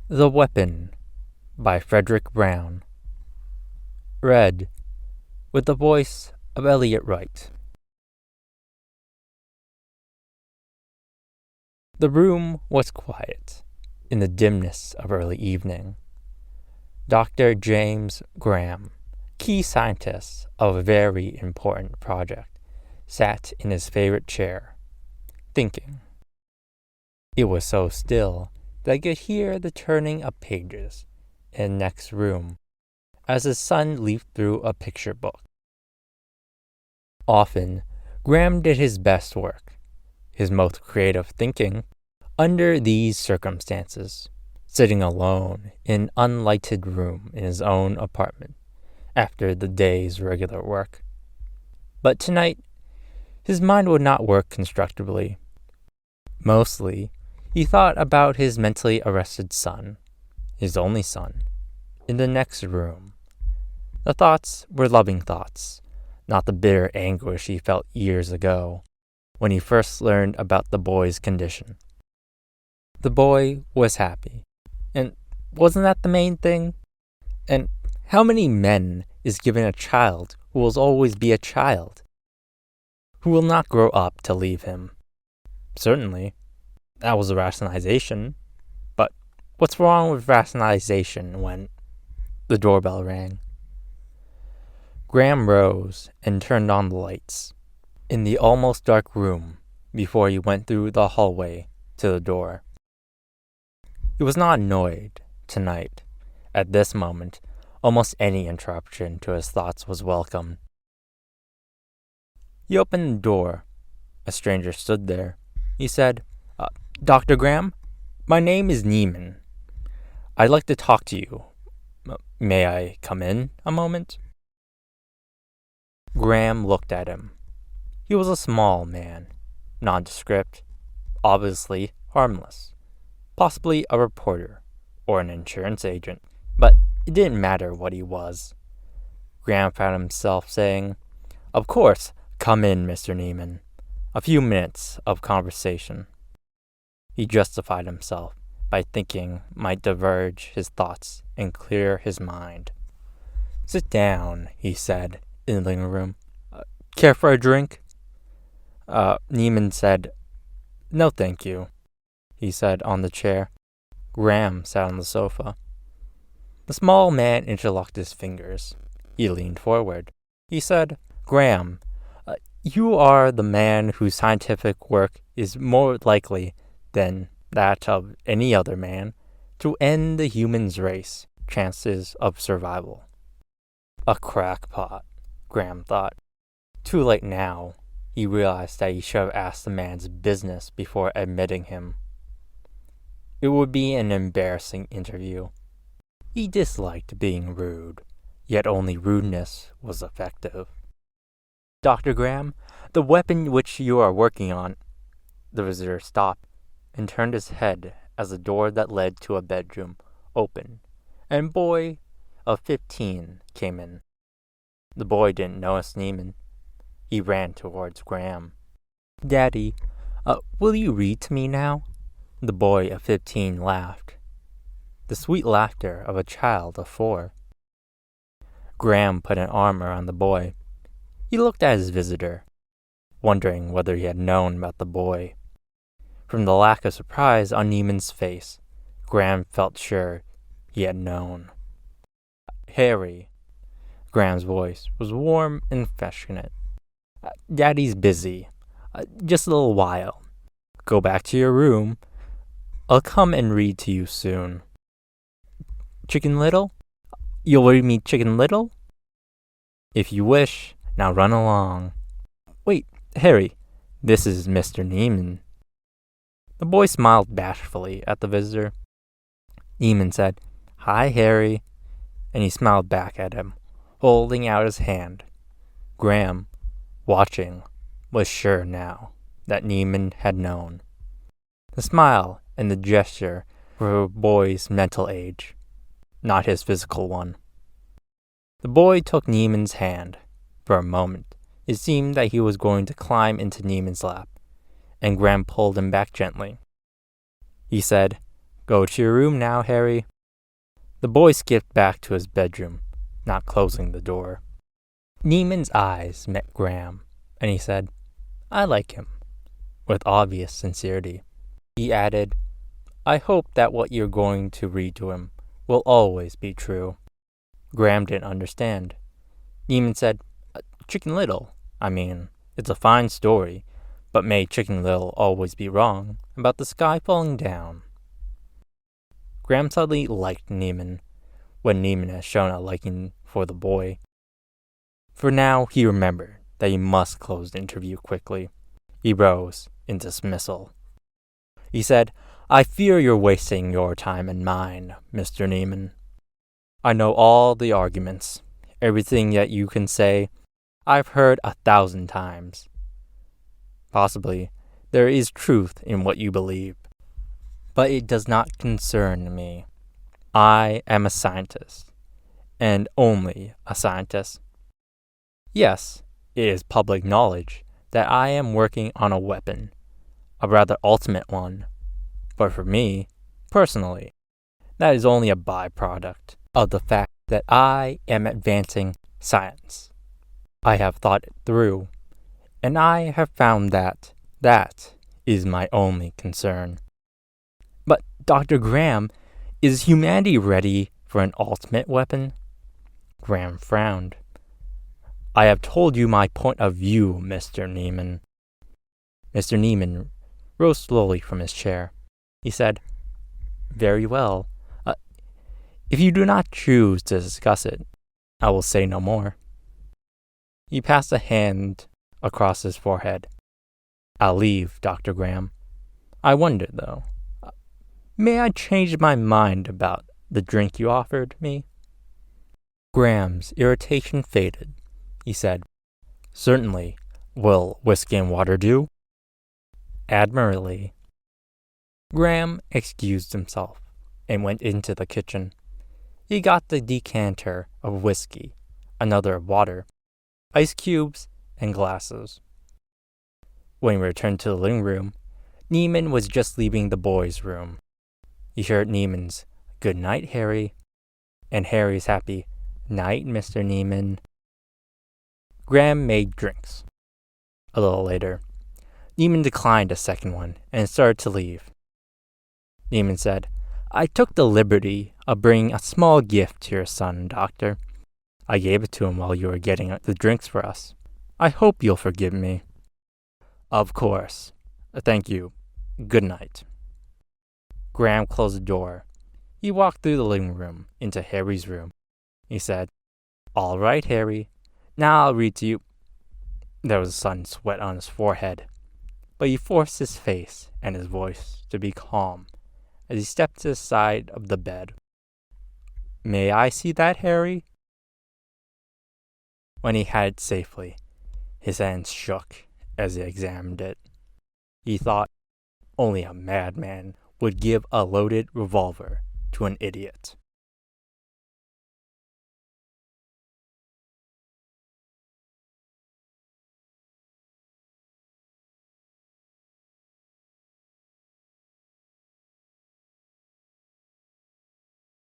The Weapon by Frederic Brown. Read with the voice of Eliot Rite. The room was quiet in the dimness of early evening. Dr. James Graham, key scientist of a very important project, sat in his favorite chair, thinking. It was so still that I could hear the turning of pages in the next room as his son leafed through a picture book. Often, Graham did his best work, his most creative thinking, under these circumstances, sitting alone in an unlighted room in his own apartment after the day's regular work. But tonight, his mind would not work constructively. Mostly, he thought about his mentally arrested son, his only son, in the next room. The thoughts were loving thoughts, not the bitter anguish he felt years ago when he first learned about the boy's condition. The boy was happy, and wasn't that the main thing? And how many men is given a child who will always be a child, who will not grow up to leave him? Certainly, that was a rationalization, but what's wrong with rationalization when the doorbell rang? Graham rose and turned on the lights in the almost dark room before he went through the hallway to the door. He was not annoyed tonight. At this moment, almost any interruption to his thoughts was welcome. He opened the door. A stranger stood there. He said, "Dr. Graham, my name is Neiman. I'd like to talk to you. May I come in a moment?" Graham looked at him. He was a small man, nondescript, obviously harmless, possibly a reporter or an insurance agent, but it didn't matter what he was. Graham found himself saying, "Of course, come in, Mr. Neiman. A few minutes of conversation." He justified himself by thinking might diverge his thoughts and clear his mind. "Sit down," he said in the living room. "Care for a drink?" Neiman said, "No, thank you," he said on the chair. Graham sat on the sofa. The small man interlocked his fingers. He leaned forward. He said, "Graham, you are the man whose scientific work is more likely than that of any other man to end the human race chances of survival." A crackpot, Graham thought. Too late now. He realized that he should have asked the man's business before admitting him. It would be an embarrassing interview. He disliked being rude, yet only rudeness was effective. "Dr. Graham, the weapon which you are working on..." The visitor stopped and turned his head as the door that led to a bedroom opened, and a boy of 15 came in. The boy didn't notice Neiman. He ran towards Graham. "Daddy, will you read to me now?" The boy of 15 laughed. The sweet laughter of a child of 4. Graham put an arm around the boy. He looked at his visitor, wondering whether he had known about the boy. From the lack of surprise on Neiman's face, Graham felt sure he had known. "Harry," Graham's voice was warm and affectionate. "Daddy's busy. Just a little while. Go back to your room. I'll come and read to you soon." "Chicken Little? You'll read me Chicken Little?" "If you wish. Now run along." "Wait, Harry, this is Mr. Neiman." The boy smiled bashfully at the visitor. Neiman said, "Hi, Harry," and he smiled back at him, holding out his hand. Graham, watching, was sure now that Neiman had known. The smile and the gesture were a boy's mental age, not his physical one. The boy took Neiman's hand. For a moment, it seemed that he was going to climb into Neiman's lap, and Graham pulled him back gently. He said, Go to your room now, Harry. The boy skipped back to his bedroom, not closing the door. Neiman's eyes met Graham, and he said, I like him, with obvious sincerity. He added, I hope that what you're going to read to him will always be true. Graham didn't understand. Neiman said, Chicken Little. I mean, it's a fine story, but may Chicken Little always be wrong about the sky falling down? Graham suddenly liked Neiman, when Neiman had shown a liking for the boy. For now, he remembered that he must close the interview quickly. He rose in dismissal. He said, I fear you're wasting your time and mine, Mr. Neiman. I know all the arguments. Everything that you can say, I've heard 1,000 times. Possibly, there is truth in what you believe, but it does not concern me. I am a scientist, and only a scientist. Yes, it is public knowledge that I am working on a weapon, a rather ultimate one, but for me, personally, that is only a byproduct of the fact that I am advancing science. I have thought it through, and I have found that that is my only concern. But, Dr. Graham, is humanity ready for an ultimate weapon? Graham frowned. I have told you my point of view, Mr. Neiman. Mr. Neiman rose slowly from his chair. He said, Very well. If you do not choose to discuss it, I will say no more. He passed a hand across his forehead. I'll leave, Dr. Graham. I wonder, though, may I change my mind about the drink you offered me? Graham's irritation faded. He said, Certainly. Will whiskey and water do? Admirably. Graham excused himself and went into the kitchen. He got the decanter of whiskey, another of water, ice cubes, and glasses. When he returned to the living room, Neiman was just leaving the boys' room. He heard Neiman's, Good night, Harry, and Harry's happy, Night, Mr. Neiman. Graham made drinks. A little later, Neiman declined a second one and started to leave. Neiman said, I took the liberty of bringing a small gift to your son, Doctor. I gave it to him while you were getting the drinks for us. I hope you'll forgive me. Of course. Thank you. Good night. Graham closed the door. He walked through the living room into Harry's room. He said, All right, Harry. Now I'll read to you. There was a sudden sweat on his forehead, but he forced his face and his voice to be calm as he stepped to the side of the bed. May I see that, Harry? When he had it safely, his hands shook as he examined it. He thought only a madman would give a loaded revolver to an idiot.